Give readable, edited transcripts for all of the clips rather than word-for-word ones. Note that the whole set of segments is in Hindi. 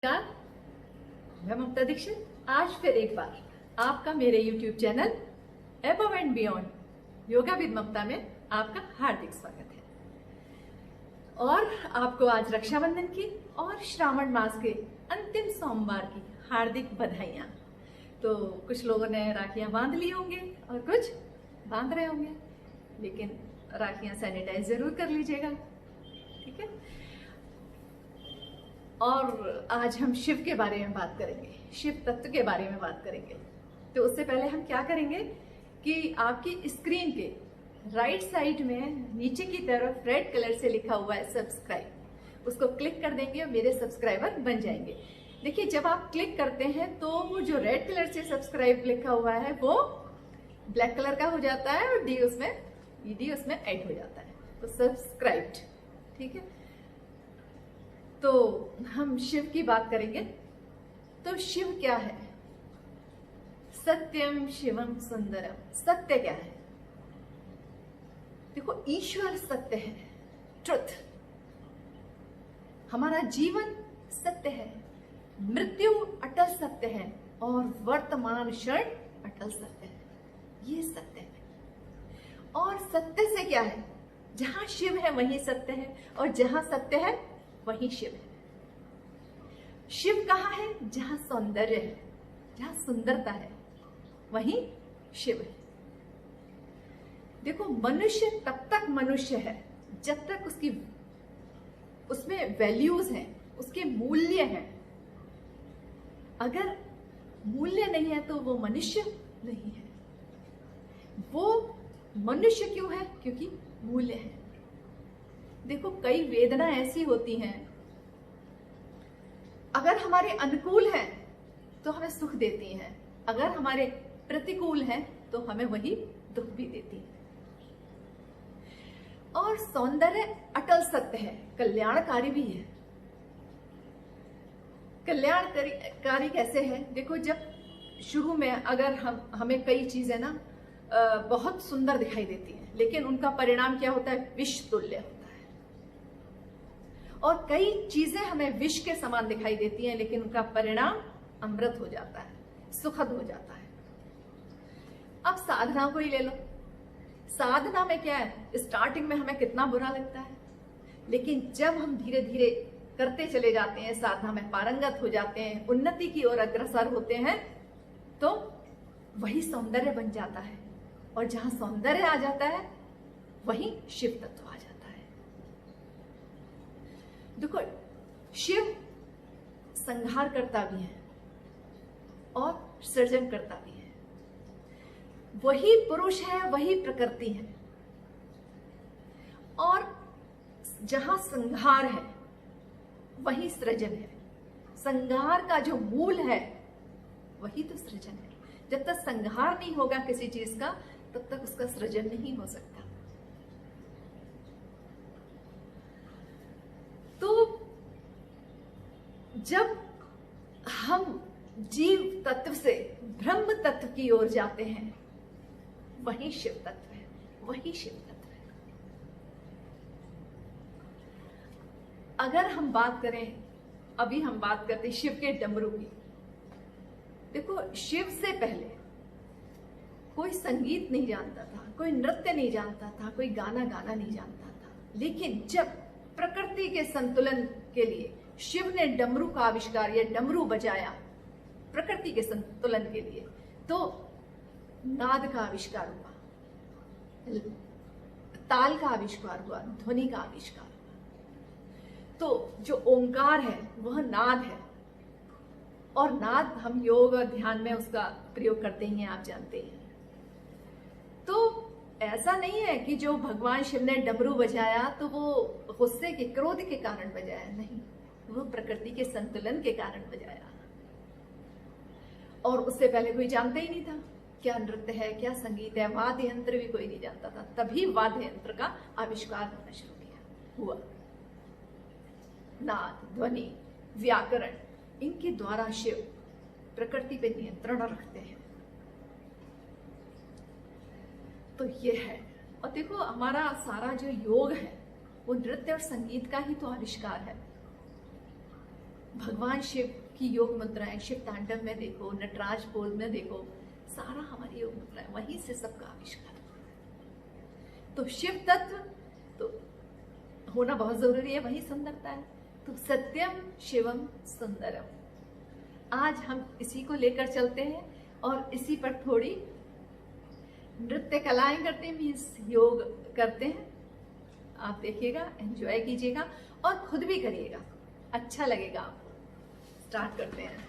नमस्कार, मैं ममता दीक्षित आज फिर एक बार आपका मेरे YouTube channel above and beyond yoga with Mamta में आपका हार्दिक स्वागत है। और आपको आज रक्षाबंधन की और श्रावण मास के अंतिम सोमवार की हार्दिक बधाइयां। तो कुछ लोगों ने राखियां बांध ली होंगे और कुछ बांध रहे होंगे, लेकिन राखियां सैनिटाइज जरूर कर लीजिएगा, ठीक है। और आज हम शिव के बारे में बात करेंगे, शिव तत्व के बारे में बात करेंगे। तो उससे पहले हम क्या करेंगे कि आपकी स्क्रीन के राइट साइड में नीचे की तरफ रेड कलर से लिखा हुआ है सब्सक्राइब, उसको क्लिक कर देंगे और मेरे सब्सक्राइबर बन जाएंगे। देखिए, जब आप क्लिक करते हैं तो वो जो रेड कलर से सब्सक्राइब लिखा हुआ है वो ब्लैक कलर का हो जाता है और डी उसमें ऐड हो जाता है, तो सब्सक्राइब्ड, ठीक है। तो हम शिव की बात करेंगे। तो शिव क्या है? सत्यम शिवम सुंदरम। सत्य क्या है? देखो, ईश्वर सत्य है, ट्रुथ। हमारा जीवन सत्य है, मृत्यु अटल सत्य है और वर्तमान क्षण अटल सत्य है। ये सत्य है। और सत्य से क्या है? जहां शिव है वहीं सत्य है, और जहां सत्य है वहीं शिव है। शिव कहाँ है? जहां सौंदर्य है, जहां सुंदरता है, वहीं शिव है। देखो, मनुष्य तब तक मनुष्य है जब तक उसमें वैल्यूज हैं, उसके मूल्य हैं। अगर मूल्य नहीं है तो वो मनुष्य नहीं है। वो मनुष्य क्यों है? क्योंकि मूल्य है। देखो, कई वेदना ऐसी होती हैं, अगर हमारे अनुकूल हैं तो हमें सुख देती हैं, अगर हमारे प्रतिकूल हैं तो हमें वही दुख भी देती है। और सौंदर्य अटल सत्य है, कल्याणकारी भी है। कल्याणकारी कैसे है? देखो, जब शुरू में अगर हमें कई चीजें ना बहुत सुंदर दिखाई देती हैं, लेकिन उनका परिणाम क्या होता है? विष तुल्य होता है। और कई चीजें हमें विष के समान दिखाई देती हैं, लेकिन उनका परिणाम अमृत हो जाता है, सुखद हो जाता है। अब साधना को ही ले लो। साधना में क्या है? स्टार्टिंग में हमें कितना बुरा लगता है, लेकिन जब हम धीरे धीरे करते चले जाते हैं, साधना में पारंगत हो जाते हैं, उन्नति की ओर अग्रसर होते हैं, तो वही सौंदर्य बन जाता है। और जहां सौंदर्य आ जाता है वहीं शिव तत्व आ जाता है। देखो, शिव संहार करता भी है और सृजन करता भी है। वही पुरुष है, वही प्रकृति है। और जहां संहार है वही सृजन है। संहार का जो मूल है वही तो सृजन है। जब तक संहार नहीं होगा किसी चीज का, तब तक उसका सृजन नहीं हो सकता। तो जब हम जीव तत्व से ब्रह्म तत्व की ओर जाते हैं, वही शिव तत्व है, वही शिव तत्व है। अगर हम बात करें, अभी हम बात करते हैं शिव के डमरू की। देखो, शिव से पहले कोई संगीत नहीं जानता था, कोई नृत्य नहीं जानता था, कोई गाना गाना नहीं जानता था। लेकिन जब प्रकृति के संतुलन के लिए शिव ने डमरू का आविष्कार या डमरू बजाया प्रकृति के संतुलन के लिए, तो नाद का आविष्कार हुआ, ताल का आविष्कार हुआ, ध्वनि का आविष्कार हुआ। तो जो ओंकार है वह नाद है, और नाद हम योग और ध्यान में उसका प्रयोग करते ही हैं, आप जानते हैं। तो ऐसा नहीं है कि जो भगवान शिव ने डमरू बजाया तो वो गुस्से के, क्रोध के कारण बजाया, नहीं, वो प्रकृति के संतुलन के कारण बजाया। और उससे पहले कोई जानता ही नहीं था क्या नृत्य है, क्या संगीत है, वाद्य यंत्र भी कोई नहीं जानता था। तभी वाद्य यंत्र का आविष्कार होना शुरू हुआ। नाद, ध्वनि, व्याकरण, इनके द्वारा शिव प्रकृति पे नियंत्रण रखते हैं। तो ये है। और देखो, हमारा सारा जो योग है वो नृत्य और संगीत का ही तो आविष्कार है। भगवान शिव की योग मुद्राएं शिव तांडव में देखो, नटराज पोज में देखो, सारा हमारी योग मुद्राएं, वहीं से सबका आविष्कार हुआ है। तो शिव तत्व तो होना बहुत जरूरी है, वही सुंदरता है। तो सत्यम शिवम सुंदरम, आज हम इसी को लेकर चलते हैं और इसी पर थोड़ी नृत्य कलाएं करते हैं, मीन्स योग करते हैं। आप देखिएगा, एंजॉय कीजिएगा और खुद भी करिएगा, अच्छा लगेगा आपको। स्टार्ट करते हैं।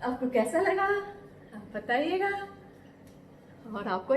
आपको कैसा लगा आप बताइएगा और आपको